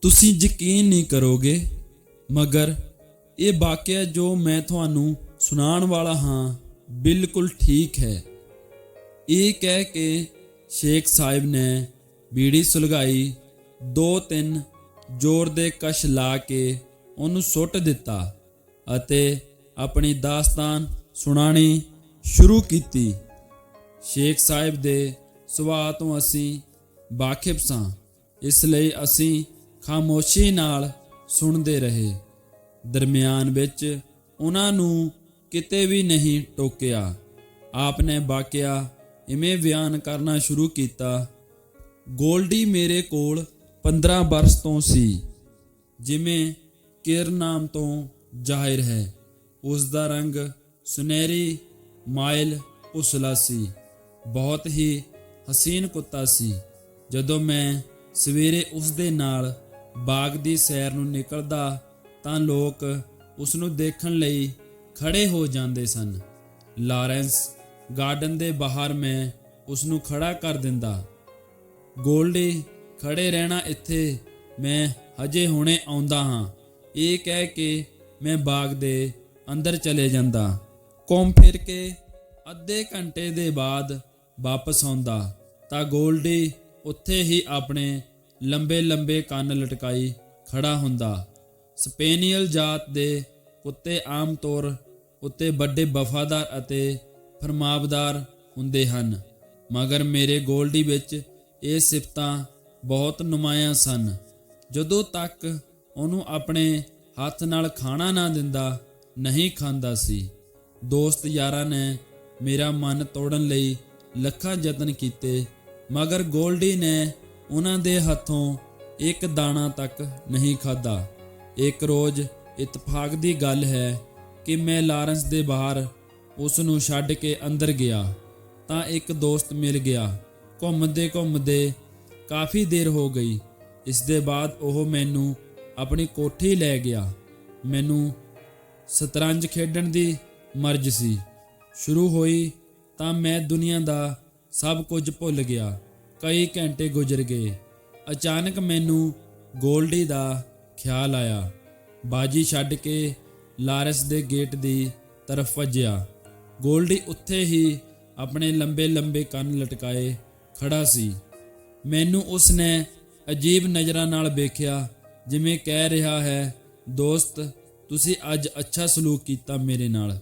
ਤੁਸੀਂ ਯਕੀਨ ਨਹੀਂ ਕਰੋਗੇ, ਮਗਰ ਇਹ ਵਾਕਿਆ ਜੋ ਮੈਂ ਤੁਹਾਨੂੰ ਸੁਣਾਉਣ ਵਾਲਾ ਹਾਂ ਬਿਲਕੁਲ ਠੀਕ ਹੈ। ਇਹ ਕਹਿ ਕੇ ਸ਼ੇਖ ਸਾਹਿਬ ਨੇ ਬੀੜੀ ਸੁਲਗਾਈ, 2-3 ਜ਼ੋਰ ਦੇ ਕਸ਼ ਲਾ ਕੇ ਉਹਨੂੰ ਸੁੱਟ ਦਿੱਤਾ ਅਤੇ ਆਪਣੀ ਦਾਸਤਾਨ ਸੁਣਾਉਣੀ ਸ਼ੁਰੂ ਕੀਤੀ। ਸ਼ੇਖ ਸਾਹਿਬ ਦੇ ਸੁਭਾਅ ਤੋਂ ਅਸੀਂ ਵਾਕਿਫ ਸਾਂ, ਇਸ ਲਈ ਅਸੀਂ ਖਾਮੋਸ਼ੀ ਨਾਲ ਸੁਣਦੇ ਰਹੇ। ਦਰਮਿਆਨ ਵਿੱਚ ਉਹਨਾਂ ਨੂੰ ਕਿਤੇ ਵੀ ਨਹੀਂ ਟੋਕਿਆ। ਆਪ ਨੇ ਵਾਕਿਆ ਇਵੇਂ ਬਿਆਨ ਕਰਨਾ ਸ਼ੁਰੂ ਕੀਤਾ। ਗੋਲਡੀ ਮੇਰੇ ਕੋਲ 15 ਬਰਸ ਤੋਂ ਸੀ, ਜਿਵੇਂ ਕਿਰਨ ਨਾਮ ਤੋਂ ਜ਼ਾਹਿਰ ਹੈ। ਉਸ ਦਾ ਰੰਗ ਸੁਨਹਿਰੀ ਮਾਇਲ ਉਸਲਾ ਸੀ, ਬਹੁਤ ਹੀ ਹਸੀਨ ਕੁੱਤਾ ਸੀ। ਜਦੋਂ ਮੈਂ ਸਵੇਰੇ ਉਸ ਦੇ ਨਾਲ ਬਾਗ ਦੀ ਸੈਰ ਨੂੰ ਨਿਕਲਦਾ ਤਾਂ ਲੋਕ ਉਸ ਨੂੰ ਦੇਖਣ ਲਈ ਖੜੇ ਹੋ ਜਾਂਦੇ ਸਨ। ਲਾਰੈਂਸ ਗਾਰਡਨ ਦੇ ਬਾਹਰ ਮੈਂ ਉਸ ਨੂੰ ਖੜਾ ਕਰ ਦਿੰਦਾ। ਗੋਲਡੀ, ਖੜੇ ਰਹਿਣਾ ਇੱਥੇ, ਮੈਂ ਹਜੇ ਹੁਣੇ ਆਉਂਦਾ ਹਾਂ, ਇਹ ਕਹਿ ਕੇ ਮੈਂ ਬਾਗ ਦੇ ਅੰਦਰ ਚਲੇ ਜਾਂਦਾ। ਘੁੰਮ ਫਿਰ ਕੇ ਅੱਧੇ ਘੰਟੇ ਦੇ ਬਾਅਦ ਵਾਪਸ ਆਉਂਦਾ ਤਾਂ ਗੋਲਡੀ ਉੱਥੇ ਹੀ ਆਪਣੇ ਲੰਬੇ ਲੰਬੇ ਕੰਨ ਲਟਕਾਈ ਖੜਾ ਹੁੰਦਾ। ਸਪੇਨੀਅਲ ਜਾਤ ਦੇ ਕੁੱਤੇ ਆਮ ਤੌਰ ਉੱਤੇ ਵੱਡੇ ਵਫਾਦਾਰ ਅਤੇ ਫਰਮਾਬਦਾਰ ਹੁੰਦੇ ਹਨ, ਮਗਰ ਮੇਰੇ ਗੋਲਡੀ ਵਿੱਚ ਇਹ ਸਿਫਤਾਂ ਬਹੁਤ ਨੁਮਾਇਆਂ ਸਨ। ਜਦੋਂ ਤੱਕ ਉਹਨੂੰ ਆਪਣੇ ਹੱਥ ਨਾਲ ਖਾਣਾ ਨਾ ਦਿੰਦਾ ਨਹੀਂ ਖਾਂਦਾ ਸੀ। ਦੋਸਤ ਯਾਰਾਂ ਨੇ ਮੇਰਾ ਮਨ ਤੋੜਨ ਲਈ ਲੱਖਾਂ ਯਤਨ ਕੀਤੇ, ਮਗਰ ਗੋਲਡੀ ਨੇ ਉਹਨਾਂ ਦੇ ਹੱਥੋਂ ਇੱਕ ਦਾਣਾ ਤੱਕ ਨਹੀਂ ਖਾਧਾ। ਇੱਕ ਰੋਜ਼ ਇਤਫਾਕ ਦੀ ਗੱਲ ਹੈ ਕਿ ਮੈਂ ਲਾਰੈਂਸ ਦੇ ਬਾਹਰ ਉਸ ਨੂੰ ਛੱਡ ਕੇ ਅੰਦਰ ਗਿਆ ਤਾਂ ਇੱਕ ਦੋਸਤ ਮਿਲ ਗਿਆ। ਘੁੰਮਦੇ ਘੁੰਮਦੇ ਕਾਫੀ ਦੇਰ ਹੋ ਗਈ। ਇਸ ਦੇ ਬਾਅਦ ਉਹ ਮੈਨੂੰ ਆਪਣੀ ਕੋਠੀ ਲੈ ਗਿਆ। ਮੈਨੂੰ ਸ਼ਤਰੰਜ ਖੇਡਣ ਦੀ ਮਰਜ਼ ਸੀ। ਸ਼ੁਰੂ ਹੋਈ ਤਾਂ ਮੈਂ ਦੁਨੀਆ ਦਾ ਸਭ ਕੁਝ ਭੁੱਲ ਗਿਆ। ਕਈ ਘੰਟੇ ਗੁਜ਼ਰ ਗਏ। ਅਚਾਨਕ ਮੈਨੂੰ ਗੋਲਡੀ ਦਾ ਖਿਆਲ ਆਇਆ। ਬਾਜੀ ਛੱਡ ਕੇ ਲਾਰੈਂਸ ਦੇ ਗੇਟ ਦੀ ਤਰਫ ਭੱਜਿਆ। ਗੋਲਡੀ ਉੱਥੇ ਹੀ ਆਪਣੇ ਲੰਬੇ ਲੰਬੇ ਕੰਨ ਲਟਕਾਏ ਖੜਾ ਸੀ। ਮੈਨੂੰ ਉਸ ਨੇ ਅਜੀਬ ਨਜ਼ਰਾਂ ਨਾਲ ਵੇਖਿਆ, ਜਿਵੇਂ ਕਹਿ ਰਿਹਾ ਹੈ, ਦੋਸਤ, ਤੁਸੀਂ ਅੱਜ ਅੱਛਾ ਸਲੂਕ ਕੀਤਾ ਮੇਰੇ ਨਾਲ।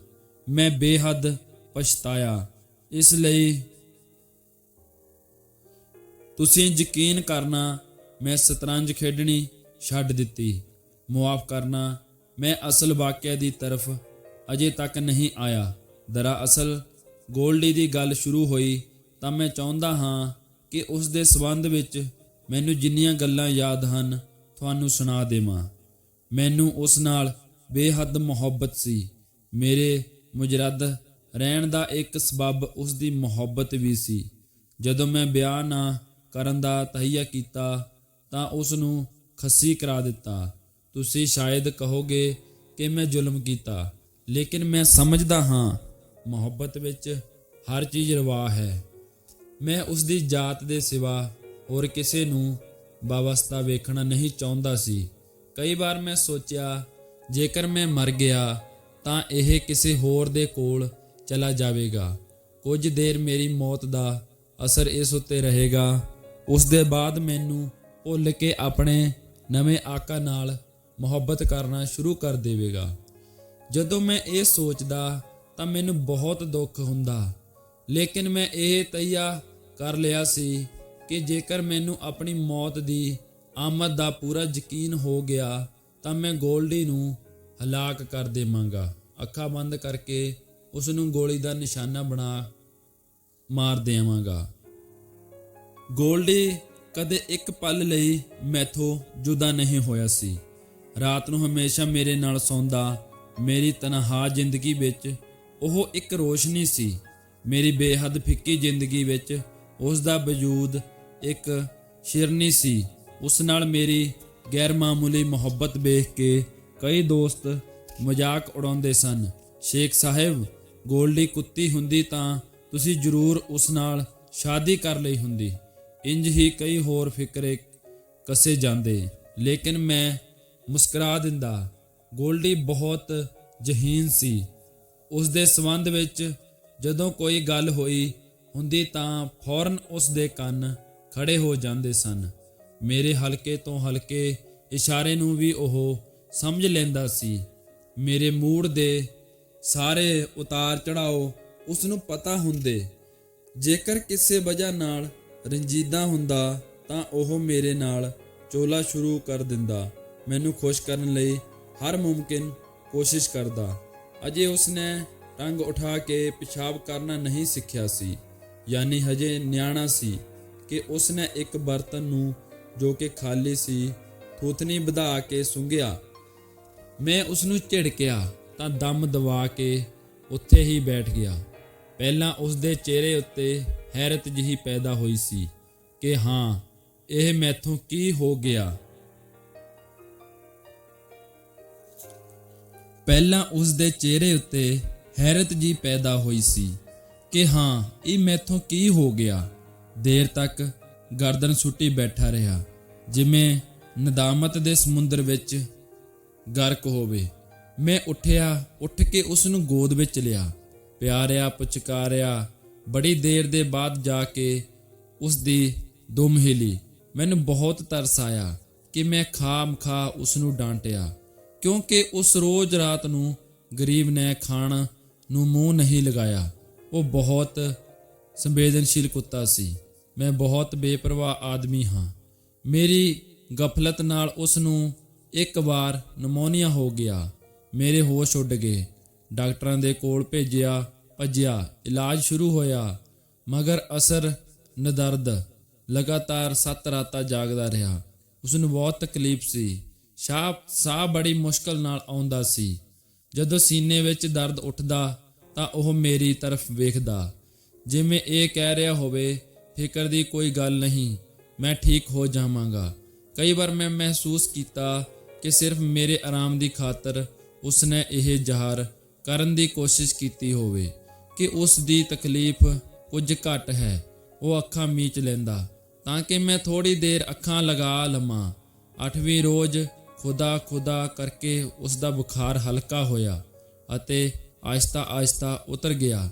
ਮੈਂ ਬੇਹੱਦ ਪਛਤਾਇਆ, ਇਸ ਲਈ ਤੁਸੀਂ ਯਕੀਨ ਕਰਨਾ ਮੈਂ ਸ਼ਤਰੰਜ ਖੇਡਣੀ ਛੱਡ ਦਿੱਤੀ। ਮੁਆਫ ਕਰਨਾ, ਮੈਂ ਅਸਲ ਵਾਕਿਆ ਦੀ ਤਰਫ ਅਜੇ ਤੱਕ ਨਹੀਂ ਆਇਆ। ਦਰਅਸਲ ਗੋਲਡੀ ਦੀ ਗੱਲ ਸ਼ੁਰੂ ਹੋਈ ਤਾਂ ਮੈਂ ਚਾਹੁੰਦਾ ਹਾਂ ਕਿ ਉਸ ਦੇ ਸਬੰਧ ਵਿੱਚ ਮੈਨੂੰ ਜਿੰਨੀਆਂ ਗੱਲਾਂ ਯਾਦ ਹਨ ਤੁਹਾਨੂੰ ਸੁਣਾ ਦੇਵਾਂ। ਮੈਨੂੰ ਉਸ ਨਾਲ ਬੇਹੱਦ ਮੁਹੱਬਤ ਸੀ। ਮੇਰੇ ਮੁਜਰਦ ਰਹਿਣ ਦਾ ਇੱਕ ਸਬੱਬ ਉਸ ਦੀ ਮੁਹੱਬਤ ਵੀ ਸੀ। ਜਦੋਂ ਮੈਂ ਵਿਆਹ ਨਾ ਕਰਨ ਦਾ ਤਹਈਆ ਕੀਤਾ ਤਾਂ ਉਸ ਨੂੰ ਖੱਸੀ ਕਰਾ ਦਿੱਤਾ। ਤੁਸੀਂ ਸ਼ਾਇਦ ਕਹੋਗੇ ਕਿ ਮੈਂ ਜ਼ੁਲਮ ਕੀਤਾ, ਲੇਕਿਨ ਮੈਂ ਸਮਝਦਾ ਹਾਂ ਮੁਹੱਬਤ ਵਿੱਚ ਹਰ ਚੀਜ਼ ਰਵਾ ਹੈ। ਮੈਂ ਉਸ ਦੀ ਜਾਤ ਦੇ ਸਿਵਾ ਹੋਰ ਕਿਸੇ ਨੂੰ ਵਾਬਸਤਾ ਵੇਖਣਾ ਨਹੀਂ ਚਾਹੁੰਦਾ ਸੀ। ਕਈ ਵਾਰ ਮੈਂ ਸੋਚਿਆ, ਜੇਕਰ ਮੈਂ ਮਰ ਗਿਆ ਤਾਂ ਇਹ ਕਿਸੇ ਹੋਰ ਦੇ ਕੋਲ ਚਲਾ ਜਾਵੇਗਾ। ਕੁਝ ਦੇਰ ਮੇਰੀ ਮੌਤ ਦਾ ਅਸਰ ਇਸ ਉੱਤੇ ਰਹੇਗਾ। ਉਸ ਦੇ ਬਾਅਦ ਮੈਨੂੰ ਭੁੱਲ ਕੇ ਆਪਣੇ ਨਵੇਂ ਆਕਾ ਨਾਲ ਮੁਹੱਬਤ ਕਰਨਾ ਸ਼ੁਰੂ ਕਰ ਦੇਵੇਗਾ। ਜਦੋਂ ਮੈਂ ਇਹ ਸੋਚਦਾ ਤਾਂ ਮੈਨੂੰ ਬਹੁਤ ਦੁੱਖ ਹੁੰਦਾ, ਲੇਕਿਨ ਮੈਂ ਇਹ ਤੈਯ ਕਰ ਲਿਆ ਸੀ ਕਿ ਜੇਕਰ ਮੈਨੂੰ ਆਪਣੀ ਮੌਤ ਦੀ ਆਮਦ ਦਾ ਪੂਰਾ ਯਕੀਨ ਹੋ ਗਿਆ ਤਾਂ ਮੈਂ ਗੋਲਡੀ ਨੂੰ ਹਲਾਕ ਕਰ ਦੇਵਾਂਗਾ। ਅੱਖਾਂ ਬੰਦ ਕਰਕੇ ਉਸ ਨੂੰ ਗੋਲੀ ਦਾ ਨਿਸ਼ਾਨਾ ਬਣਾ ਮਾਰ ਦੇਵਾਂਗਾ। ਗੋਲਡੀ ਕਦੇ ਇੱਕ ਪਲ ਲਈ ਮੈਥੋਂ ਜੁਦਾ ਨਹੀਂ ਹੋਇਆ ਸੀ। ਰਾਤ ਨੂੰ ਹਮੇਸ਼ਾ ਮੇਰੇ ਨਾਲ ਸੌਂਦਾ। ਮੇਰੀ ਤਨਹਾ ਜ਼ਿੰਦਗੀ ਵਿੱਚ ਉਹ ਇੱਕ ਰੋਸ਼ਨੀ ਸੀ। ਮੇਰੀ ਬੇਹੱਦ ਫਿੱਕੀ ਜ਼ਿੰਦਗੀ ਵਿੱਚ ਉਸ ਦਾ ਵਜੂਦ ਇੱਕ ਸ਼ਿਰਨੀ ਸੀ। ਉਸ ਨਾਲ ਮੇਰੀ ਗੈਰ ਮਾਮੂਲੀ ਮੁਹੱਬਤ ਵੇਖ ਕੇ ਕਈ ਦੋਸਤ ਮਜ਼ਾਕ ਉਡਾਉਂਦੇ ਸਨ। ਸ਼ੇਖ ਸਾਹਿਬ, ਗੋਲਡੀ ਕੁੱਤੀ ਹੁੰਦੀ ਤਾਂ ਤੁਸੀਂ ਜ਼ਰੂਰ ਉਸ ਨਾਲ ਸ਼ਾਦੀ ਕਰ ਲਈ ਹੁੰਦੀ। ਇੰਜ ਹੀ ਕਈ ਹੋਰ ਫਿਕਰੇ ਕੱਸੇ ਜਾਂਦੇ। ਲੇਕਿਨ ਮੈਂ ਮੁਸਕਰਾ ਦਿੰਦਾ। ਗੋਲਡੀ ਬਹੁਤ ਜ਼ਹੀਨ ਸੀ। ਉਸ ਦੇ ਸੰਬੰਧ ਵਿੱਚ ਜਦੋਂ ਕੋਈ ਗੱਲ ਹੋਈ ਹੁੰਦੀ ਤਾਂ ਫੌਰਨ ਉਸ ਦੇ ਕੰਨ ਖੜੇ ਹੋ ਜਾਂਦੇ ਸਨ। ਮੇਰੇ ਹਲਕੇ ਤੋਂ ਹਲਕੇ ਇਸ਼ਾਰੇ ਨੂੰ ਵੀ ਉਹ ਸਮਝ ਲੈਂਦਾ ਸੀ। ਮੇਰੇ ਮੂਡ ਦੇ ਸਾਰੇ ਉਤਾਰ ਚੜਾਓ ਉਸ ਨੂੰ ਪਤਾ ਹੁੰਦੇ। ਜੇਕਰ ਕਿਸੇ ਵਜ੍ਹਾ ਨਾਲ ਰੰਜੀਦਾ ਹੁੰਦਾ ਤਾਂ ਉਹ ਮੇਰੇ ਨਾਲ ਚੋਲਾ ਸ਼ੁਰੂ ਕਰ ਦਿੰਦਾ। ਮੈਨੂੰ ਖੁਸ਼ ਕਰਨ ਲਈ ਹਰ ਮੁਮਕਿਨ ਕੋਸ਼ਿਸ਼ ਕਰਦਾ। ਅਜੇ ਉਸਨੇ ਟੰਗ ਉਠਾ ਕੇ ਪਿਸ਼ਾਬ ਕਰਨਾ ਨਹੀਂ ਸਿੱਖਿਆ ਸੀ, ਯਾਨੀ ਹਜੇ ਨਿਆਣਾ ਸੀ ਕਿ ਉਸਨੇ ਇੱਕ ਬਰਤਨ ਨੂੰ ਜੋ ਕਿ ਖਾਲੀ ਸੀ ਥੂਥਣੀ ਵਧਾ ਕੇ ਸੁੰਘਿਆ। ਮੈਂ ਉਸਨੂੰ ਝਿੜਕਿਆ ਤਾਂ ਦਮ ਦਬਾ ਕੇ ਉੱਥੇ ਹੀ ਬੈਠ ਗਿਆ। ਪਹਿਲਾਂ ਉਸਦੇ ਚਿਹਰੇ ਉੱਤੇ ਹੈਰਤ ਜਿਹੀ ਪੈਦਾ ਹੋਈ ਸੀ ਕਿ ਹਾਂ, ਇਹ ਮੈਥੋਂ ਕੀ ਹੋ ਗਿਆ। ਪਹਿਲਾਂ ਉਸਦੇ ਚਿਹਰੇ ਉੱਤੇ ਹੈਰਤ ਜਿਹੀ ਪੈਦਾ ਹੋਈ ਸੀ ਕਿ ਹਾਂ, ਇਹ ਮੈਥੋਂ ਕੀ ਹੋ ਗਿਆ। ਦੇਰ ਤੱਕ ਗਰਦਨ ਸੁੱਟੀ ਬੈਠਾ ਰਿਹਾ, ਜਿਵੇਂ ਨਦਾਮਤ ਦੇ ਸਮੁੰਦਰ ਵਿੱਚ ਗਰਕ ਹੋਵੇ। ਮੈਂ ਉੱਠ ਕੇ ਉਸ ਨੂੰ ਗੋਦ ਵਿੱਚ ਲਿਆ, ਪਿਆਰਿਆ, ਪੁਚਕਾਰਿਆ। ਬੜੀ ਦੇਰ ਦੇ ਬਾਅਦ ਜਾ ਕੇ ਉਸ ਦੀ ਦੁਮ ਹਿਲੀ। ਮੈਨੂੰ ਬਹੁਤ ਤਰਸ ਆਇਆ ਕਿ ਮੈਂ ਖਾਮਖਾ ਉਸ ਨੂੰ ਡਾਂਟਿਆ, ਕਿਉਂਕਿ ਉਸ ਰੋਜ਼ ਰਾਤ ਨੂੰ ਗਰੀਬ ਨੇ ਖਾਣ ਨੂੰ ਮੂੰਹ ਨਹੀਂ ਲਗਾਇਆ। ਉਹ ਬਹੁਤ ਸੰਵੇਦਨਸ਼ੀਲ ਕੁੱਤਾ ਸੀ। ਮੈਂ ਬਹੁਤ ਬੇਪਰਵਾਹ ਆਦਮੀ ਹਾਂ। ਮੇਰੀ ਗਫਲਤ ਨਾਲ ਉਸ ਨੂੰ ਇੱਕ ਵਾਰ ਨਮੋਨੀਆ ਹੋ ਗਿਆ। ਮੇਰੇ ਹੋਸ਼ ਉੱਡ ਗਏ। ਡਾਕਟਰਾਂ ਦੇ ਕੋਲ ਭੱਜਿਆ। ਇਲਾਜ ਸ਼ੁਰੂ ਹੋਇਆ, ਮਗਰ ਅਸਰ ਨਦਰਦ। ਲਗਾਤਾਰ 7 ਰਾਤਾਂ ਜਾਗਦਾ ਰਿਹਾ। ਉਸ ਨੂੰ ਬਹੁਤ ਤਕਲੀਫ ਸੀ। ਸਾਹ ਬੜੀ ਮੁਸ਼ਕਲ ਨਾਲ ਆਉਂਦਾ ਸੀ। ਜਦੋਂ ਸੀਨੇ ਵਿੱਚ ਦਰਦ ਉੱਠਦਾ ਤਾਂ ਉਹ ਮੇਰੀ ਤਰਫ ਵੇਖਦਾ, ਜਿਵੇਂ ਇਹ ਕਹਿ ਰਿਹਾ ਹੋਵੇ, ਫਿਕਰ ਦੀ ਕੋਈ ਗੱਲ ਨਹੀਂ, ਮੈਂ ਠੀਕ ਹੋ ਜਾਵਾਂਗਾ। ਕਈ ਵਾਰ ਮੈਂ ਮਹਿਸੂਸ ਕੀਤਾ ਕਿ ਸਿਰਫ ਮੇਰੇ ਆਰਾਮ ਦੀ ਖਾਤਰ ਉਸਨੇ ਇਹ ਜ਼ਾਹਰ ਕਰਨ ਦੀ ਕੋਸ਼ਿਸ਼ ਕੀਤੀ ਹੋਵੇ ਕਿ ਉਸ ਦੀ ਤਕਲੀਫ ਕੁਝ ਘੱਟ ਹੈ। ਉਹ ਅੱਖਾਂ ਮੀਚ ਲੈਂਦਾ ਤਾਂ ਕਿ ਮੈਂ ਥੋੜੀ ਦੇਰ ਅੱਖਾਂ ਲਗਾ ਲਵਾਂ। 8ਵੀਂ ਰੋਜ਼ ਖੁਦਾ ਕਰਕੇ ਉਸ ਦਾ ਬੁਖਾਰ ਹਲਕਾ ਹੋਇਆ ਅਤੇ ਆਹਿਸਤਾ ਉਤਰ ਗਿਆ।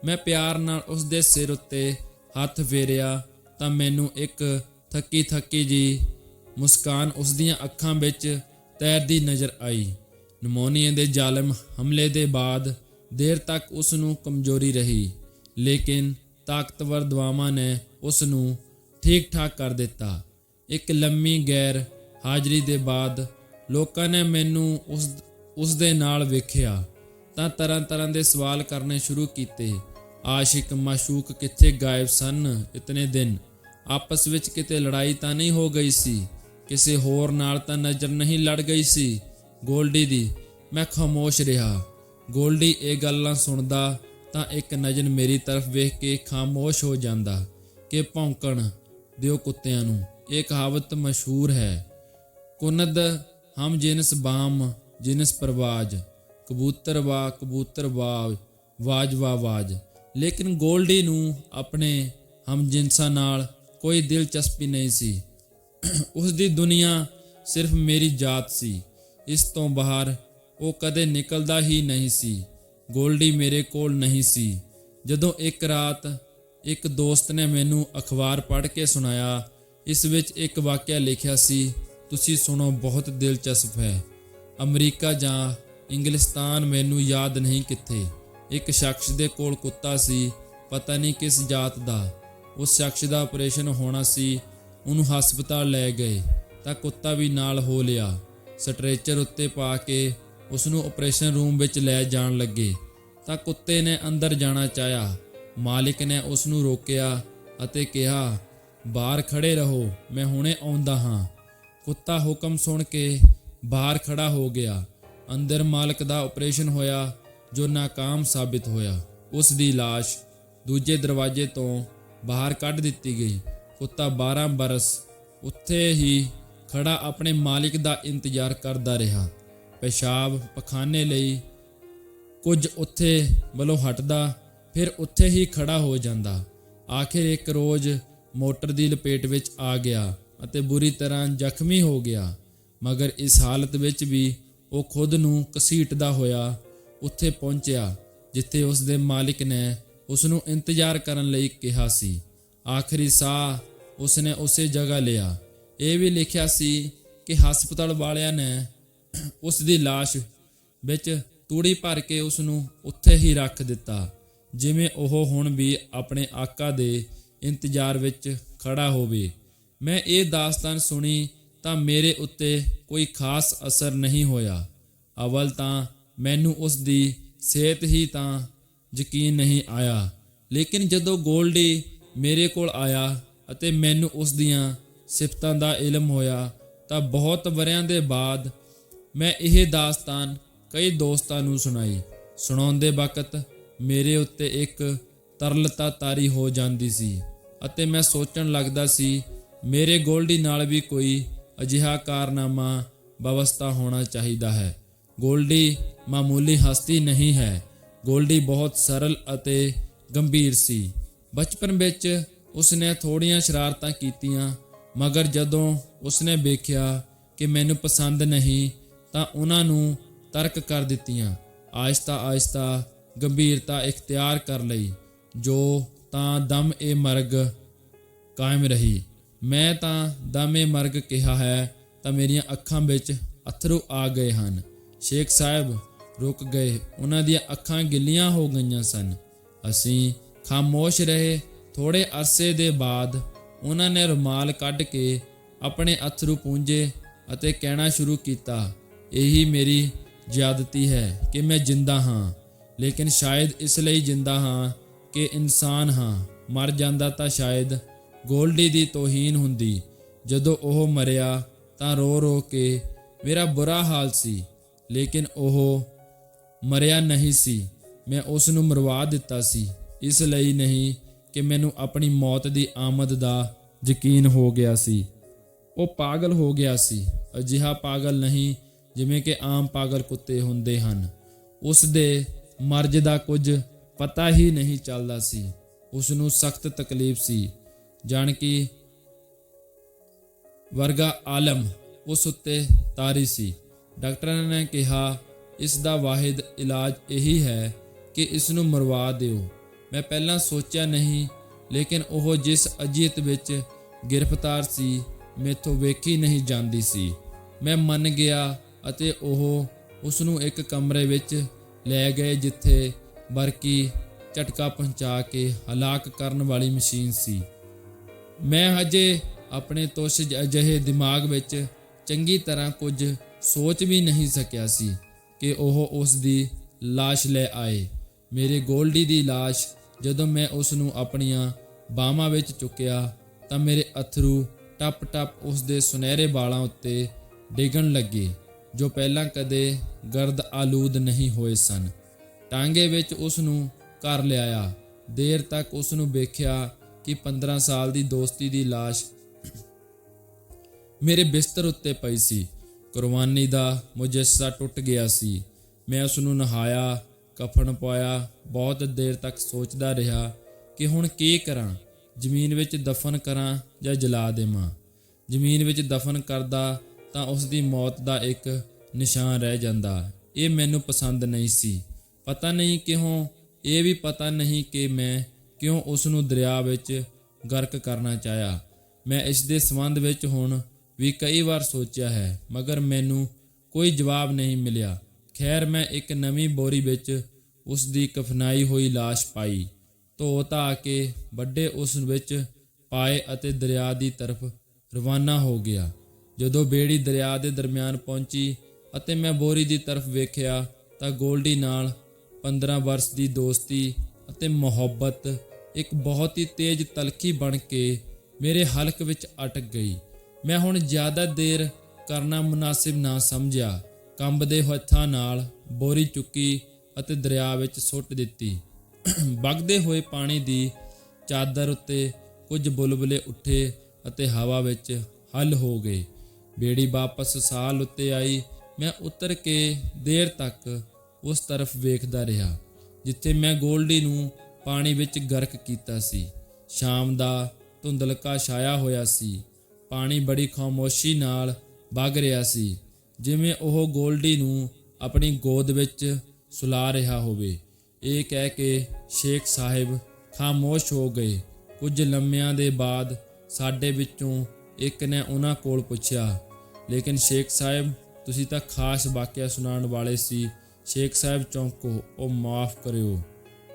ਮੈਂ ਪਿਆਰ ਨਾਲ ਉਸ ਦੇ ਸਿਰ ਉੱਤੇ ਹੱਥ ਫੇਰਿਆ ਤਾਂ ਮੈਨੂੰ ਇੱਕ ਥੱਕੀ ਜੀ ਮੁਸਕਾਨ ਉਸ ਦੀਆਂ ਅੱਖਾਂ ਵਿੱਚ ਤੈਰਦੀ ਨਜ਼ਰ ਆਈ। ਨਮੋਨੀਆ ਦੇ ਜ਼ਾਲਮ ਹਮਲੇ ਦੇ ਬਾਅਦ ਦੇਰ ਤੱਕ ਉਸ ਨੂੰ ਕਮਜ਼ੋਰੀ ਰਹੀ, ਲੇਕਿਨ ਤਾਕਤਵਰ ਦਵਾਵਾਂ ਨੇ ਉਸ ਨੂੰ ਠੀਕ ਠਾਕ ਕਰ ਦਿੱਤਾ। ਇੱਕ ਲੰਮੀ ਗੈਰ ਹਾਜ਼ਰੀ ਦੇ ਬਾਅਦ ਲੋਕਾਂ ਨੇ ਮੈਨੂੰ ਉਸ ਦੇ ਨਾਲ ਵੇਖਿਆ ਤਾਂ ਤਰ੍ਹਾਂ ਦੇ ਸਵਾਲ ਕਰਨੇ ਸ਼ੁਰੂ ਕੀਤੇ। ਆਸ਼ਿਕ ਮਾਸ਼ੂਕ ਕਿੱਥੇ ਗਾਇਬ ਸਨ ਇਤਨੇ ਦਿਨ? ਆਪਸ ਵਿੱਚ ਕਿਤੇ ਲੜਾਈ ਤਾਂ ਨਹੀਂ ਹੋ ਗਈ ਸੀ? ਕਿਸੇ ਹੋਰ ਨਾਲ ਤਾਂ ਨਜ਼ਰ ਨਹੀਂ ਲੜ ਗਈ ਸੀ ਗੋਲਡੀ ਦੀ? ਮੈਂ ਖਾਮੋਸ਼ ਰਿਹਾ। ਗੋਲਡੀ ਇਹ ਗੱਲਾਂ ਸੁਣਦਾ ਤਾਂ ਇੱਕ ਨਜ਼ਰ ਮੇਰੀ ਤਰਫ ਵੇਖ ਕੇ ਖਾਮੋਸ਼ ਹੋ ਜਾਂਦਾ ਕਿ ਭੌਂਕਣ ਦਿਓ ਕੁੱਤਿਆਂ ਨੂੰ। ਇਹ ਕਹਾਵਤ ਮਸ਼ਹੂਰ ਹੈ, ਕੁਨਦ ਹਮ ਜਿਨਸ ਬਾਮ ਜਿਨਸ ਪਰਵਾਜ, ਕਬੂਤਰ ਵਾਜ ਵਾਜ। ਲੇਕਿਨ ਗੋਲਡੀ ਨੂੰ ਆਪਣੇ ਹਮਜਿਨਸਾਂ ਨਾਲ ਕੋਈ ਦਿਲਚਸਪੀ ਨਹੀਂ ਸੀ। ਉਸ ਦੀ ਦੁਨੀਆ ਸਿਰਫ ਮੇਰੀ ਜਾਤ ਸੀ। ਇਸ ਤੋਂ ਬਾਹਰ ਉਹ ਕਦੇ ਨਿਕਲਦਾ ਹੀ ਨਹੀਂ ਸੀ। ਗੋਲਡੀ ਮੇਰੇ ਕੋਲ ਨਹੀਂ ਸੀ। ਜਦੋਂ ਇੱਕ ਰਾਤ ਇੱਕ ਦੋਸਤ ਨੇ ਮੈਨੂੰ ਅਖਬਾਰ ਪੜ੍ਹ ਕੇ ਸੁਣਾਇਆ। ਇਸ ਵਿੱਚ ਇੱਕ ਵਾਕਿਆ ਲਿਖਿਆ ਸੀ, ਤੁਸੀਂ ਸੁਣੋ, ਬਹੁਤ ਦਿਲਚਸਪ ਹੈ। ਅਮਰੀਕਾ ਜਾਂ ਇੰਗਲਿਸਤਾਨ, ਮੈਨੂੰ ਯਾਦ ਨਹੀਂ ਕਿੱਥੇ, ਇੱਕ ਸ਼ਖਸ ਦੇ ਕੋਲ ਕੁੱਤਾ ਸੀ, ਪਤਾ ਨਹੀਂ ਕਿਸ ਜਾਤ ਦਾ। ਉਸ ਸ਼ਖਸ ਦਾ ਆਪਰੇਸ਼ਨ ਹੋਣਾ ਸੀ। ਉਹਨੂੰ ਹਸਪਤਾਲ ਲੈ ਗਏ ਤਾਂ ਕੁੱਤਾ ਵੀ ਨਾਲ ਹੋ ਲਿਆ। ਸਟ੍ਰੈਚਰ ਉੱਤੇ ਪਾ ਕੇ ਉਸ ਨੂੰ ਆਪਰੇਸ਼ਨ ਰੂਮ ਵਿੱਚ ਲੈ ਜਾਣ ਲੱਗੇ ਤਾਂ ਕੁੱਤੇ ਨੇ ਅੰਦਰ ਜਾਣਾ ਚਾਹਿਆ। ਮਾਲਿਕ ਨੇ ਉਸ ਨੂੰ ਰੋਕਿਆ ਅਤੇ ਕਿਹਾ, ਬਾਹਰ ਖੜੇ ਰਹੋ, ਮੈਂ ਹੁਣੇ ਆਉਂਦਾ ਹਾਂ। ਕੁੱਤਾ ਹੁਕਮ ਸੁਣ ਕੇ ਬਾਹਰ ਖੜਾ ਹੋ ਗਿਆ। ਅੰਦਰ ਮਾਲਕ ਦਾ ਆਪਰੇਸ਼ਨ ਹੋਇਆ ਜੋ ਨਾਕਾਮ ਸਾਬਿਤ ਹੋਇਆ। ਉਸ ਦੀ ਲਾਸ਼ ਦੂਜੇ ਦਰਵਾਜ਼ੇ ਤੋਂ ਬਾਹਰ ਕੱਢ ਦਿੱਤੀ ਗਈ। ਕੁੱਤਾ 12 ਬਰਸ ਉੱਥੇ ਹੀ ਖੜਾ ਆਪਣੇ ਮਾਲਿਕ ਦਾ ਇੰਤਜ਼ਾਰ ਕਰਦਾ ਰਿਹਾ। ਪਿਸ਼ਾਬ ਪਖਾਨੇ ਲਈ ਕੁਝ ਉੱਥੇ ਵੱਲੋਂ ਹਟਦਾ, ਫਿਰ ਉੱਥੇ ਹੀ ਖੜਾ ਹੋ ਜਾਂਦਾ। ਆਖਿਰ ਇੱਕ ਰੋਜ਼ ਮੋਟਰ ਦੀ ਲਪੇਟ ਵਿੱਚ ਆ ਗਿਆ ਅਤੇ ਬੁਰੀ ਤਰ੍ਹਾਂ ਜ਼ਖਮੀ ਹੋ ਗਿਆ। ਮਗਰ ਇਸ ਹਾਲਤ ਵਿੱਚ ਵੀ ਉਹ ਖੁਦ ਨੂੰ ਘਸੀਟਦਾ ਹੋਇਆ ਉੱਥੇ ਪਹੁੰਚਿਆ ਜਿੱਥੇ ਉਸ ਦੇ ਮਾਲਿਕ ਨੇ ਉਸ ਨੂੰ ਇੰਤਜ਼ਾਰ ਕਰਨ ਲਈ ਕਿਹਾ ਸੀ। ਆਖਰੀ ਸਾਹ ਉਸਨੇ ਉਸੇ ਜਗ੍ਹਾ ਲਿਆ। ਇਹ ਵੀ ਲਿਖਿਆ ਸੀ ਕਿ ਹਸਪਤਾਲ ਵਾਲਿਆਂ ਨੇ ਉਸ ਦੀ ਲਾਸ਼ ਵਿੱਚ ਤੂੜੀ ਭਰ ਕੇ ਉਸ ਨੂੰ ਉੱਥੇ ਹੀ ਰੱਖ ਦਿੱਤਾ, ਜਿਵੇਂ ਉਹ ਹੁਣ ਵੀ ਆਪਣੇ ਆਕਾ ਦੇ ਇੰਤਜ਼ਾਰ ਵਿੱਚ ਖੜਾ ਹੋਵੇ। ਮੈਂ ਇਹ ਦਾਸਤਾਨ ਸੁਣੀ ਤਾਂ ਮੇਰੇ ਉੱਤੇ ਕੋਈ ਖਾਸ ਅਸਰ ਨਹੀਂ ਹੋਇਆ। ਅਵਲ ਤਾਂ ਮੈਨੂੰ ਉਸ ਦੀ ਸਿਹਤ ਹੀ ਤਾਂ ਯਕੀਨ ਨਹੀਂ ਆਇਆ, ਲੇਕਿਨ ਜਦੋਂ ਗੋਲਡੀ ਮੇਰੇ ਕੋਲ ਆਇਆ ਅਤੇ ਮੈਨੂੰ ਉਸ ਦੀਆਂ ਸਿਫਤਾਂ ਦਾ ਇਲਮ ਹੋਇਆ ਤਾਂ ਬਹੁਤ ਵਰ੍ਹਿਆਂ ਦੇ ਬਾਅਦ ਮੈਂ ਇਹ ਦਾਸਤਾਨ ਕਈ ਦੋਸਤਾਂ ਨੂੰ ਸੁਣਾਈ। ਸੁਣਾਉਂਦੇ ਵਕਤ ਮੇਰੇ ਉੱਤੇ ਇੱਕ ਤਰਲਤਾ ਤਾਰੀ ਹੋ ਜਾਂਦੀ ਸੀ ਅਤੇ ਮੈਂ ਸੋਚਣ ਲੱਗਦਾ ਸੀ ਮੇਰੇ ਗੋਲਡੀ ਨਾਲ ਵੀ ਕੋਈ ਅਜਿਹਾ ਕਾਰਨਾਮਾ ਵਿਵਸਥਾ ਹੋਣਾ ਚਾਹੀਦਾ ਹੈ। ਗੋਲਡੀ ਮਾਮੂਲੀ ਹਸਤੀ ਨਹੀਂ ਹੈ। ਗੋਲਡੀ ਬਹੁਤ ਸਰਲ ਅਤੇ ਗੰਭੀਰ ਸੀ। ਬਚਪਨ ਵਿੱਚ ਉਸਨੇ ਥੋੜ੍ਹੀਆਂ ਸ਼ਰਾਰਤਾਂ ਕੀਤੀਆਂ, ਮਗਰ ਜਦੋਂ ਉਸਨੇ ਵੇਖਿਆ ਕਿ ਮੈਨੂੰ ਪਸੰਦ ਨਹੀਂ ਤਾਂ ਉਹਨਾਂ ਨੂੰ ਤਰਕ ਕਰ ਦਿੱਤੀਆਂ। ਆਹਿਸਤਾ ਆਹਿਸਤਾ ਗੰਭੀਰਤਾ ਇਖਤਿਆਰ ਕਰ ਲਈ, ਜੋ ਤਾਂ ਦਮ-ਏ-ਮਰਗ ਕਾਇਮ ਰਹੀ। ਮੈਂ ਤਾਂ ਦਮ-ਏ-ਮਰਗ ਕਿਹਾ ਹੈ ਤਾਂ ਮੇਰੀਆਂ ਅੱਖਾਂ ਵਿੱਚ ਅੱਥਰੂ ਆ ਗਏ ਹਨ। ਸ਼ੇਖ ਸਾਹਿਬ ਰੁਕ ਗਏ। ਉਹਨਾਂ ਦੀਆਂ ਅੱਖਾਂ ਗਿੱਲੀਆਂ ਹੋ ਗਈਆਂ ਸਨ। ਅਸੀਂ ਖਾਮੋਸ਼ ਰਹੇ। ਥੋੜ੍ਹੇ ਅਰਸੇ ਦੇ ਬਾਅਦ ਉਹਨਾਂ ਨੇ ਰੁਮਾਲ ਕੱਢ ਕੇ ਆਪਣੇ ਅੱਥਰੂ ਪੂੰਝੇ ਅਤੇ ਕਹਿਣਾ ਸ਼ੁਰੂ ਕੀਤਾ, ਇਹੀ ਮੇਰੀ ਜ਼ਿਆਦਤੀ ਹੈ ਕਿ ਮੈਂ ਜਿੰਦਾ ਹਾਂ, ਲੇਕਿਨ ਸ਼ਾਇਦ ਇਸ ਲਈ ਜਿੰਦਾ ਹਾਂ ਕਿ ਇਨਸਾਨ ਹਾਂ। ਮਰ ਜਾਂਦਾ ਤਾਂ ਸ਼ਾਇਦ ਗੋਲਡੀ ਦੀ ਤੋਹੀਨ ਹੁੰਦੀ। ਜਦੋਂ ਉਹ ਮਰਿਆ ਤਾਂ ਰੋ ਰੋ ਕੇ ਮੇਰਾ ਬੁਰਾ ਹਾਲ ਸੀ, ਲੇਕਿਨ ਉਹ ਮਰਿਆ ਨਹੀਂ ਸੀ। ਮੈਂ ਉਸ ਨੂੰ ਮਰਵਾ ਦਿੱਤਾ ਸੀ, ਇਸ ਲਈ ਨਹੀਂ ਕਿ ਮੈਨੂੰ ਆਪਣੀ ਮੌਤ ਦੀ ਆਮਦ ਦਾ ਯਕੀਨ ਹੋ ਗਿਆ ਸੀ। ਉਹ ਪਾਗਲ ਹੋ ਗਿਆ ਸੀ। ਅਜਿਹਾ ਪਾਗਲ ਨਹੀਂ ਜਿਵੇਂ ਕਿ ਆਮ ਪਾਗਲ ਕੁੱਤੇ ਹੁੰਦੇ ਹਨ। ਉਸ ਦੇ ਮਰਜ਼ ਦਾ ਕੁਝ ਪਤਾ ਹੀ ਨਹੀਂ ਚੱਲਦਾ ਸੀ। ਉਸ ਨੂੰ ਸਖਤ ਤਕਲੀਫ ਸੀ, ਜਾਣ ਕਿ ਵਰਗਾ ਆਲਮ ਉਸ ਉੱਤੇ ਤਾਰੀ ਸੀ। ਡਾਕਟਰਾਂ ਨੇ ਕਿਹਾ ਇਸ ਦਾ ਵਾਹਿਦ ਇਲਾਜ ਇਹੀ ਹੈ ਕਿ ਇਸ ਨੂੰ ਮਰਵਾ ਦਿਓ। ਮੈਂ ਪਹਿਲਾਂ ਸੋਚਿਆ ਨਹੀਂ, ਲੇਕਿਨ ਉਹ ਜਿਸ ਅਜੀਤ ਵਿੱਚ ਗ੍ਰਿਫਤਾਰ ਸੀ ਮੈਥੋਂ ਵੇਖੀ ਨਹੀਂ ਜਾਂਦੀ ਸੀ। ਮੈਂ ਮੰਨ ਗਿਆ ਅਤੇ ਉਹ ਉਸ ਨੂੰ ਇੱਕ ਕਮਰੇ ਵਿੱਚ ਲੈ ਗਏ ਜਿੱਥੇ ਬਰਕੀ ਝਟਕਾ ਪਹੁੰਚਾ ਕੇ ਹਲਾਕ ਕਰਨ ਵਾਲੀ ਮਸ਼ੀਨ ਸੀ। ਮੈਂ ਹਜੇ ਆਪਣੇ ਤੁੱਛ ਅਜਿਹੇ ਦਿਮਾਗ ਵਿੱਚ ਚੰਗੀ ਤਰ੍ਹਾਂ ਕੁਝ ਸੋਚ ਵੀ ਨਹੀਂ ਸਕਿਆ ਸੀ ਕਿ ਉਹ ਉਸ ਦੀ ਲਾਸ਼ ਲੈ ਆਏ। ਮੇਰੇ ਗੋਲਡੀ ਦੀ ਲਾਸ਼ ਜਦੋਂ ਮੈਂ ਉਸ ਨੂੰ ਆਪਣੀਆਂ ਬਾਹਾਂ ਵਿੱਚ ਚੁੱਕਿਆ ਤਾਂ ਮੇਰੇ ਅੱਥਰੂ ਟੱਪ-ਟੱਪ ਉਸ ਦੇ ਸੁਨਹਿਰੇ ਵਾਲਾਂ ਉੱਤੇ ਡਿੱਗਣ ਲੱਗੇ, ਜੋ ਪਹਿਲਾਂ ਕਦੇ ਗਰਦ ਆਲੂਦ ਨਹੀਂ ਹੋਏ ਸਨ। ਟਾਂਗੇ ਵਿੱਚ ਉਸ ਨੂੰ ਘਰ ਲਿਆਇਆ। ਦੇਰ ਤੱਕ ਉਸ ਨੂੰ ਵੇਖਿਆ ਕਿ 15 ਸਾਲ ਦੀ ਦੋਸਤੀ ਦੀ ਲਾਸ਼ ਮੇਰੇ ਬਿਸਤਰ ਉੱਤੇ ਪਈ ਸੀ। ਕੁਰਬਾਨੀ ਦਾ ਮੁਜੱਸਾ ਟੁੱਟ ਗਿਆ ਸੀ। ਮੈਂ ਉਸ ਨੂੰ ਨਹਾਇਆ, ਕਫਨ ਪਾਇਆ। ਬਹੁਤ ਦੇਰ ਤੱਕ ਸੋਚਦਾ ਰਿਹਾ ਕਿ ਹੁਣ ਕੀ ਕਰਾਂ। ਜ਼ਮੀਨ ਵਿੱਚ ਦਫਨ ਕਰਾਂ ਜਾਂ ਜਲਾ ਦੇਵਾਂ। ਜ਼ਮੀਨ ਵਿੱਚ ਦਫਨ ਕਰਦਾ ਤਾਂ ਉਸ ਦੀ ਮੌਤ ਦਾ ਇੱਕ ਨਿਸ਼ਾਨ ਰਹਿ ਜਾਂਦਾ। ਇਹ ਮੈਨੂੰ ਪਸੰਦ ਨਹੀਂ ਸੀ। ਪਤਾ ਨਹੀਂ ਕਿਉਂ। ਇਹ ਵੀ ਪਤਾ ਨਹੀਂ ਕਿ ਮੈਂ ਕਿਉਂ ਉਸ ਨੂੰ ਦਰਿਆ ਵਿੱਚ ਗਰਕ ਕਰਨਾ ਚਾਹਿਆ। ਮੈਂ ਇਸ ਦੇ ਸੰਬੰਧ ਵਿੱਚ ਹੁਣ ਵੀ ਕਈ ਵਾਰ ਸੋਚਿਆ ਹੈ, ਮਗਰ ਮੈਨੂੰ ਕੋਈ ਜਵਾਬ ਨਹੀਂ ਮਿਲਿਆ। ਖੈਰ, ਮੈਂ ਇੱਕ ਨਵੀਂ ਬੋਰੀ ਵਿੱਚ ਉਸ ਦੀ ਕਫਨਾਈ ਹੋਈ ਲਾਸ਼ ਪਾਈ, ਧੋ ਧਾ ਕੇ ਵੱਡੇ ਉਸ ਵਿੱਚ ਪਾਏ ਅਤੇ ਦਰਿਆ ਦੀ ਤਰਫ ਰਵਾਨਾ ਹੋ ਗਿਆ। ਜਦੋਂ ਬੇੜੀ ਦਰਿਆ ਦੇ ਦਰਮਿਆਨ ਪਹੁੰਚੀ ਅਤੇ ਮੈਂ ਬੋਰੀ ਦੀ ਤਰਫ ਵੇਖਿਆ ਤਾਂ ਗੋਲਡੀ ਨਾਲ 15 ਵਰਸ ਦੀ ਦੋਸਤੀ ਅਤੇ ਮੁਹੱਬਤ ਇੱਕ ਬਹੁਤ ਹੀ ਤੇਜ਼ ਤਲਖੀ ਬਣ ਕੇ ਮੇਰੇ ਹਲਕ ਵਿੱਚ ਅਟਕ ਗਈ। ਮੈਂ ਹੁਣ ਜ਼ਿਆਦਾ ਦੇਰ ਕਰਨਾ ਮੁਨਾਸਿਬ ਨਾ ਸਮਝਿਆ। ਕੰਬਦੇ ਹੱਥਾਂ ਨਾਲ ਬੋਰੀ ਚੁੱਕੀ ਅਤੇ ਦਰਿਆ ਵਿੱਚ ਸੁੱਟ ਦਿੱਤੀ। ਵਗਦੇ ਹੋਏ ਪਾਣੀ ਦੀ ਚਾਦਰ ਉੱਤੇ ਕੁਝ ਬੁਲਬੁਲੇ ਉੱਠੇ ਅਤੇ ਹਵਾ ਵਿੱਚ ਹੱਲ ਹੋ ਗਏ। ਬੇੜੀ ਵਾਪਸ ਸਾਲ ਉੱਤੇ ਆਈ। ਮੈਂ ਉਤਰ ਕੇ ਦੇਰ ਤੱਕ ਉਸ ਤਰਫ ਵੇਖਦਾ ਰਿਹਾ ਜਿੱਥੇ ਮੈਂ ਗੋਲਡੀ ਨੂੰ ਪਾਣੀ ਵਿੱਚ ਗਰਕ ਕੀਤਾ ਸੀ। ਸ਼ਾਮ ਦਾ ਧੁੰਦਲਕਾ ਛਾਇਆ ਹੋਇਆ ਸੀ। ਪਾਣੀ ਬੜੀ ਖਾਮੋਸ਼ੀ ਨਾਲ ਵਗ ਰਿਹਾ ਸੀ, ਜਿਵੇਂ ਉਹ ਗੋਲਡੀ ਨੂੰ ਆਪਣੀ ਗੋਦ ਵਿੱਚ ਸੁਲਾ ਰਿਹਾ ਹੋਵੇ। ਇਹ ਕਹਿ ਕੇ ਸ਼ੇਖ ਸਾਹਿਬ ਖਾਮੋਸ਼ ਹੋ ਗਏ। ਕੁਝ ਲੰਮਿਆਂ ਦੇ ਬਾਅਦ ਸਾਡੇ ਵਿੱਚੋਂ ਇੱਕ ਨੇ ਉਹਨਾਂ ਕੋਲ ਪੁੱਛਿਆ, ਲੇਕਿਨ ਸ਼ੇਖ ਸਾਹਿਬ, ਤੁਸੀਂ ਤਾਂ ਖਾਸ ਵਾਕਿਆ ਸੁਣਾਉਣ ਵਾਲੇ ਸੀ। ਸ਼ੇਖ ਸਾਹਿਬ ਚੌਂਕੋ, ਉਹ ਮਾफ़ ਕਰਿਓ।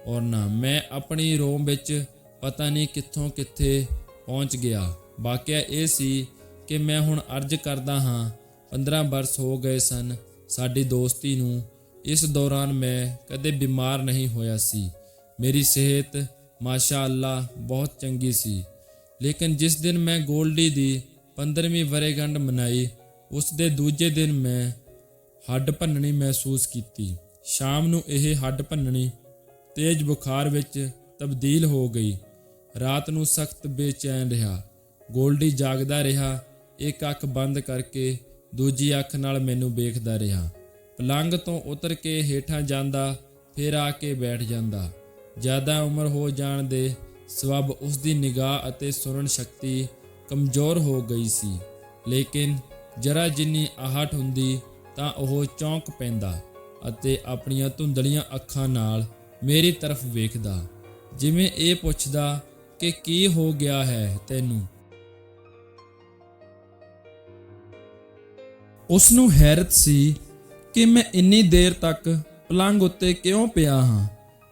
ਔਰ ਨਾ, ਮੈਂ ਆਪਣੀ ਰੋਮ ਵਿੱਚ ਪਤਾ ਨਹੀਂ ਕਿੱਥੋਂ ਕਿੱਥੇ ਪਹੁੰਚ ਗਿਆ। ਵਾਕਿਆ ਇਹ ਸੀ ਕਿ ਮੈਂ ਹੁਣ ਅਰਜ਼ ਕਰਦਾ ਹਾਂ, 15 ਬਰਸ ਹੋ ਗਏ ਸਨ ਸਾਡੀ ਦੋਸਤੀ ਨੂੰ। ਇਸ ਦੌਰਾਨ ਮੈਂ ਕਦੇ ਬਿਮਾਰ ਨਹੀਂ ਹੋਇਆ ਸੀ। ਮੇਰੀ ਸਿਹਤ ਮਾਸ਼ਾ ਅੱਲਾ ਬਹੁਤ ਚੰਗੀ ਸੀ। ਲੇਕਿਨ ਜਿਸ ਦਿਨ ਮੈਂ ਗੋਲਡੀ ਦੀ 15ਵੀਂ ਵਰ੍ਹੇਗੰਢ ਮਨਾਈ, ਉਸ ਦੇ ਦੂਜੇ ਦਿਨ ਮੈਂ ਹੱਡ ਭੰਨਣੀ ਮਹਿਸੂਸ ਕੀਤੀ। ਸ਼ਾਮ ਨੂੰ ਇਹ ਹੱਡ ਭੰਨਣੀ ਤੇਜ਼ ਬੁਖਾਰ ਵਿੱਚ ਤਬਦੀਲ ਹੋ ਗਈ। ਰਾਤ ਨੂੰ ਸਖਤ ਬੇਚੈਨ ਰਿਹਾ। ਗੋਲਡੀ ਜਾਗਦਾ ਰਿਹਾ, ਇੱਕ ਅੱਖ ਬੰਦ ਕਰਕੇ ਦੂਜੀ ਅੱਖ ਨਾਲ ਮੈਨੂੰ ਵੇਖਦਾ ਰਿਹਾ। ਪਲੰਘ ਤੋਂ ਉਤਰ ਕੇ ਹੇਠਾਂ ਜਾਂਦਾ, ਫਿਰ ਆ ਕੇ ਬੈਠ ਜਾਂਦਾ। ਜ਼ਿਆਦਾ ਉਮਰ ਹੋ ਜਾਣ ਦੇ ਸਬਬ ਉਸ ਦੀ ਨਿਗਾਹ ਅਤੇ ਸੁਣਨ ਸ਼ਕਤੀ ਕਮਜ਼ੋਰ ਹੋ ਗਈ ਸੀ। ਲੇਕਿਨ ਜਰਾ ਜਿੰਨੀ ਆਹਟ ਹੁੰਦੀ ਤਾਂ ਉਹ ਚੌਂਕ ਪੈਂਦਾ ਅਤੇ ਆਪਣੀਆਂ ਧੁੰਦਲੀਆਂ ਅੱਖਾਂ ਨਾਲ ਮੇਰੀ ਤਰਫ ਵੇਖਦਾ, ਜਿਵੇਂ ਇਹ ਪੁੱਛਦਾ ਕਿ ਕੀ ਹੋ ਗਿਆ ਹੈ ਤੈਨੂੰ। ਉਸ ਨੂੰ ਹੈਰਤ ਸੀ ਕਿ ਮੈਂ ਇੰਨੀ ਦੇਰ ਤੱਕ ਪਲੰਘ ਉੱਤੇ ਕਿਉਂ ਪਿਆ ਹਾਂ,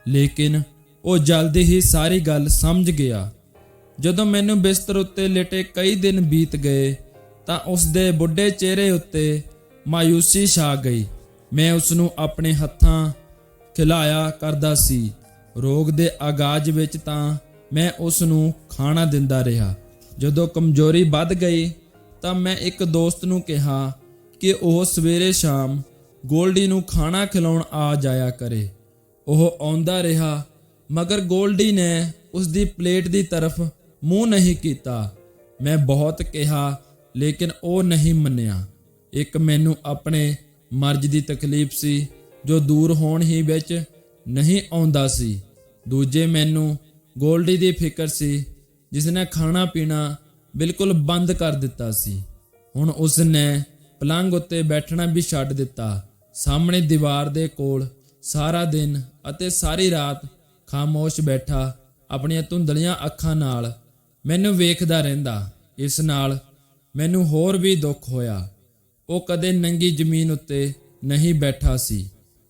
ਲੇਕਿਨ ਉਹ ਜਲਦੀ ਹੀ ਸਾਰੀ ਗੱਲ ਸਮਝ ਗਿਆ। ਜਦੋਂ ਮੈਨੂੰ ਬਿਸਤਰ ਉੱਤੇ ਲੇਟੇ ਕਈ ਦਿਨ ਬੀਤ ਗਏ ਤਾਂ ਉਸ ਦੇ ਬੁੱਢੇ ਚਿਹਰੇ ਉੱਤੇ ਮਾਯੂਸੀ ਛਾ ਗਈ। ਮੈਂ ਉਸ ਨੂੰ ਆਪਣੇ ਹੱਥਾਂ ਖਿਲਾਇਆ ਕਰਦਾ ਸੀ। ਰੋਗ ਦੇ ਆਗਾਜ਼ ਵਿੱਚ ਤਾਂ ਮੈਂ ਉਸ ਨੂੰ ਖਾਣਾ ਦਿੰਦਾ ਰਿਹਾ। ਜਦੋਂ ਕਮਜ਼ੋਰੀ ਵੱਧ ਗਈ ਤਾਂ ਮੈਂ ਇੱਕ ਦੋਸਤ ਨੂੰ ਕਿਹਾ ਕਿ ਉਹ ਸਵੇਰੇ ਸ਼ਾਮ ਗੋਲਡੀ ਨੂੰ ਖਾਣਾ ਖਿਲਾਉਣ ਆ ਜਾਇਆ ਕਰੇ। ਉਹ ਆਉਂਦਾ ਰਿਹਾ, ਮਗਰ ਗੋਲਡੀ ਨੇ ਉਸ ਦੀ ਪਲੇਟ ਦੀ ਤਰਫ ਮੂੰਹ ਨਹੀਂ ਕੀਤਾ। ਮੈਂ ਬਹੁਤ ਕਿਹਾ, ਲੇਕਿਨ ਉਹ ਨਹੀਂ ਮੰਨਿਆ। ਇੱਕ ਮੈਨੂੰ ਆਪਣੇ ਮਰਜ਼ ਦੀ ਤਕਲੀਫ ਸੀ ਜੋ ਦੂਰ ਹੋਣ ਹੀ ਵਿੱਚ ਨਹੀਂ ਆਉਂਦਾ ਸੀ। ਦੂਜੇ ਮੈਨੂੰ ਗੋਲਡੀ ਦੀ ਫਿਕਰ ਸੀ, ਜਿਸ ਨੇ ਖਾਣਾ ਪੀਣਾ ਬਿਲਕੁਲ ਬੰਦ ਕਰ ਦਿੱਤਾ ਸੀ। ਹੁਣ ਉਸ ਨੇ ਪਲੰਘ ਉੱਤੇ ਬੈਠਣਾ ਵੀ ਛੱਡ ਦਿੱਤਾ। ਸਾਹਮਣੇ ਦੀਵਾਰ ਦੇ ਕੋਲ ਸਾਰਾ ਦਿਨ ਅਤੇ ਸਾਰੀ ਰਾਤ ਖਾਮੋਸ਼ ਬੈਠਾ ਆਪਣੀਆਂ ਧੁੰਦਲੀਆਂ ਅੱਖਾਂ ਨਾਲ ਮੈਨੂੰ ਵੇਖਦਾ ਰਹਿੰਦਾ। ਇਸ ਨਾਲ ਮੈਨੂੰ ਹੋਰ ਵੀ ਦੁੱਖ ਹੋਇਆ। ਉਹ ਕਦੇ ਨੰਗੀ ਜ਼ਮੀਨ ਉੱਤੇ ਨਹੀਂ ਬੈਠਾ ਸੀ।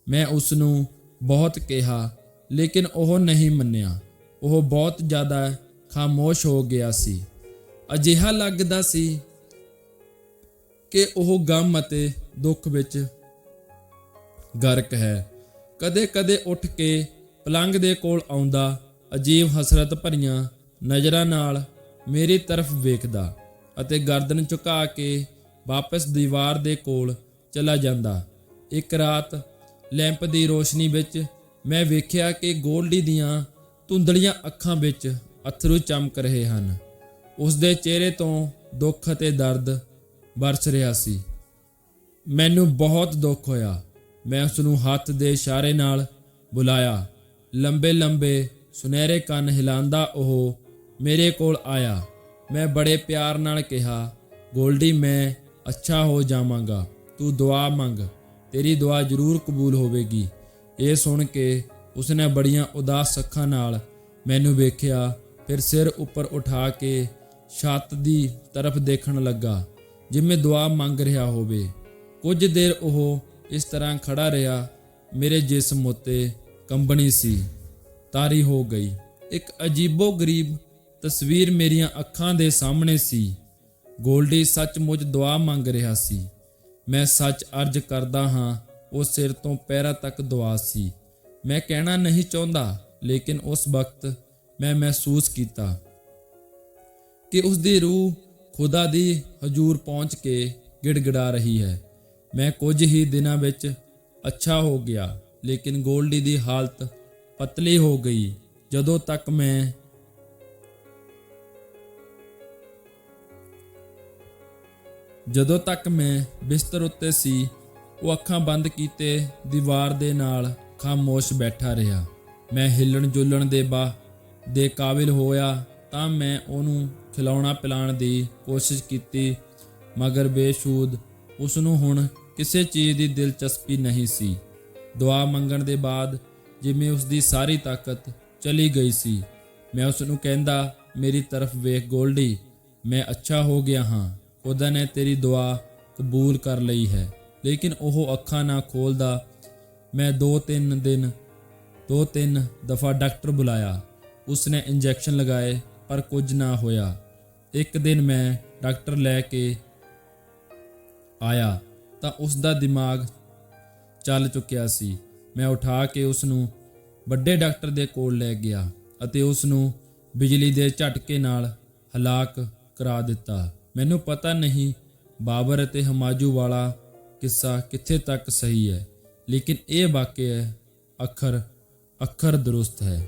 ਮੈਂ ਉਸ ਨੂੰ ਬਹੁਤ ਕਿਹਾ, ਲੇਕਿਨ ਉਹ ਨਹੀਂ ਮੰਨਿਆ। ਉਹ ਬਹੁਤ ਜ਼ਿਆਦਾ ਖਾਮੋਸ਼ ਹੋ ਗਿਆ ਸੀ। ਅਜਿਹਾ ਲੱਗਦਾ ਸੀ ਕਿ ਉਹ ਗਮ ਅਤੇ ਦੁੱਖ ਵਿੱਚ ਗਰਕ ਹੈ। ਕਦੇ-ਕਦੇ ਉੱਠ ਕੇ ਪਲੰਘ ਦੇ ਕੋਲ ਆਉਂਦਾ, ਅਜੀਬ ਹਸਰਤ ਭਰੀਆਂ ਨਜ਼ਰਾਂ ਨਾਲ ਮੇਰੀ ਤਰਫ ਵੇਖਦਾ ਅਤੇ ਗਰਦਨ ਝੁਕਾ ਕੇ ਵਾਪਸ ਦੀਵਾਰ ਦੇ ਕੋਲ ਚਲਾ ਜਾਂਦਾ। ਇੱਕ ਰਾਤ ਲੈਂਪ ਦੀ ਰੋਸ਼ਨੀ ਵਿੱਚ ਮੈਂ ਵੇਖਿਆ ਕਿ ਗੋਲਡੀ ਦੀਆਂ ਧੁੰਦਲੀਆਂ ਅੱਖਾਂ ਵਿੱਚ ਅੱਥਰੂ ਚਮਕ ਰਹੇ ਹਨ। ਉਸ ਦੇ ਚਿਹਰੇ ਤੋਂ ਦੁੱਖ ਅਤੇ ਦਰਦ ਵਰਸ ਰਿਹਾ ਸੀ। ਮੈਨੂੰ ਬਹੁਤ ਦੁੱਖ ਹੋਇਆ। ਮੈਂ ਉਸ ਨੂੰ ਹੱਥ ਦੇ ਇਸ਼ਾਰੇ ਨਾਲ ਬੁਲਾਇਆ। ਲੰਬੇ ਸੁਨਹਿਰੇ ਕੰਨ ਹਿਲਾਉਂਦਾ ਉਹ ਮੇਰੇ ਕੋਲ ਆਇਆ। ਮੈਂ ਬੜੇ ਪਿਆਰ ਨਾਲ ਕਿਹਾ, ਗੋਲਡੀ, ਮੈਂ ਅੱਛਾ ਹੋ ਜਾਵਾਂਗਾ। ਤੂੰ ਦੁਆ ਮੰਗ, ਤੇਰੀ ਦੁਆ ਜ਼ਰੂਰ ਕਬੂਲ ਹੋਵੇਗੀ। ਇਹ ਸੁਣ ਕੇ ਉਸਨੇ ਬੜੀਆਂ ਉਦਾਸ ਅੱਖਾਂ ਨਾਲ ਮੈਨੂੰ ਵੇਖਿਆ, ਫਿਰ ਸਿਰ ਉੱਪਰ ਉਠਾ ਕੇ ਛੱਤ ਦੀ ਤਰਫ ਦੇਖਣ ਲੱਗਾ, ਜਿਵੇਂ ਦੁਆ ਮੰਗ ਰਿਹਾ ਹੋਵੇ। ਕੁਝ ਦੇਰ ਉਹ ਇਸ ਤਰ੍ਹਾਂ ਖੜਾ ਰਿਹਾ। ਮੇਰੇ ਜਿਸਮ ਉੱਤੇ ਕੰਬਣੀ ਸੀ ਤਾਰੀ ਹੋ ਗਈ। ਇੱਕ ਅਜੀਬੋ-ਗਰੀਬ ਤਸਵੀਰ ਮੇਰੀਆਂ ਅੱਖਾਂ ਦੇ ਸਾਹਮਣੇ ਸੀ। ਗੋਲਡੀ ਸੱਚਮੁੱਚ ਦੁਆ ਮੰਗ ਰਿਹਾ ਸੀ। ਮੈਂ ਸੱਚ ਅਰਜ਼ ਕਰਦਾ ਹਾਂ, ਉਹ ਸਿਰ ਤੋਂ ਪੈਰਾਂ ਤੱਕ ਦੁਆ ਸੀ। ਮੈਂ ਕਹਿਣਾ ਨਹੀਂ ਚਾਹੁੰਦਾ, ਲੇਕਿਨ ਉਸ ਵਕਤ ਮੈਂ ਮਹਿਸੂਸ ਕੀਤਾ ਕਿ ਉਸ ਦੀ ਰੂਹ ਖੁਦਾ ਦੀ ਹਜ਼ੂਰ ਪਹੁੰਚ ਕੇ ਗਿੜਗਿੜਾ ਰਹੀ ਹੈ। ਮੈਂ ਕੁਝ ਹੀ ਦਿਨਾਂ ਵਿੱਚ ਅੱਛਾ ਹੋ ਗਿਆ, ਲੇਕਿਨ ਗੋਲਡੀ ਦੀ ਹਾਲਤ ਪਤਲੀ ਹੋ ਗਈ। ਜਦੋਂ ਤੱਕ ਮੈਂ ਬਿਸਤਰ ਉੱਤੇ ਸੀ, ਉਹ ਅੱਖਾਂ ਬੰਦ ਕੀਤੇ ਦੀਵਾਰ ਦੇ ਨਾਲ ਖਾਮੋਸ਼ ਬੈਠਾ ਰਿਹਾ। ਮੈਂ ਹਿੱਲਣ ਜੁਲਣ ਦੇ ਕਾਬਿਲ ਹੋਇਆ ਤਾਂ ਮੈਂ ਉਹਨੂੰ ਖਿਲਾਉਣਾ ਪਿਲਾਉਣ ਦੀ ਕੋਸ਼ਿਸ਼ ਕੀਤੀ, ਮਗਰ ਬੇਸੂਦ ਉਸ ਨੂੰ ਹੁਣ ਕਿਸੇ ਚੀਜ਼ ਦੀ ਦਿਲਚਸਪੀ ਨਹੀਂ ਸੀ। ਦੁਆ ਮੰਗਣ ਦੇ ਬਾਅਦ ਜਿਵੇਂ ਉਸ ਦੀ ਸਾਰੀ ਤਾਕਤ ਚਲੀ ਗਈ ਸੀ। ਮੈਂ ਉਸ ਨੂੰ ਕਹਿੰਦਾ, ਮੇਰੀ ਤਰਫ ਵੇਖ ਗੋਲਡੀ, ਮੈਂ ਅੱਛਾ ਹੋ ਗਿਆ ਹਾਂ, ਖੁਦਾ ਨੇ ਤੇਰੀ ਦੁਆ ਕਬੂਲ ਕਰ ਲਈ ਹੈ। ਲੇਕਿਨ ਉਹ ਅੱਖਾਂ ਨਾ ਖੋਲ੍ਹਦਾ। ਮੈਂ ਦੋ ਤਿੰਨ ਦਫਾ ਡਾਕਟਰ ਬੁਲਾਇਆ। ਉਸਨੇ ਇੰਜੈਕਸ਼ਨ ਲਗਾਏ ਪਰ ਕੁਝ ਨਾ ਹੋਇਆ। ਇੱਕ ਦਿਨ ਮੈਂ ਡਾਕਟਰ ਲੈ ਕੇ ਆਇਆ ਤਾਂ ਉਸ ਦਾ ਦਿਮਾਗ ਚੱਲ ਚੁੱਕਿਆ ਸੀ। ਮੈਂ ਉਠਾ ਕੇ ਉਸ ਨੂੰ ਵੱਡੇ ਡਾਕਟਰ ਦੇ ਕੋਲ ਲੈ ਗਿਆ ਅਤੇ ਉਸ ਨੂੰ ਬਿਜਲੀ ਦੇ ਝਟਕੇ ਨਾਲ ਹਲਾਕ ਕਰਾ ਦਿੱਤਾ। ਮੈਨੂੰ ਪਤਾ ਨਹੀਂ ਬਾਬਰ ਅਤੇ ਹਮਾਜੂ ਵਾਲਾ ਕਿੱਸਾ ਕਿੱਥੇ ਤੱਕ ਸਹੀ ਹੈ, ਲੇਕਿਨ ਇਹ ਵਾਕਿਆ ਅੱਖਰ ਦਰੁਸਤ ਹੈ।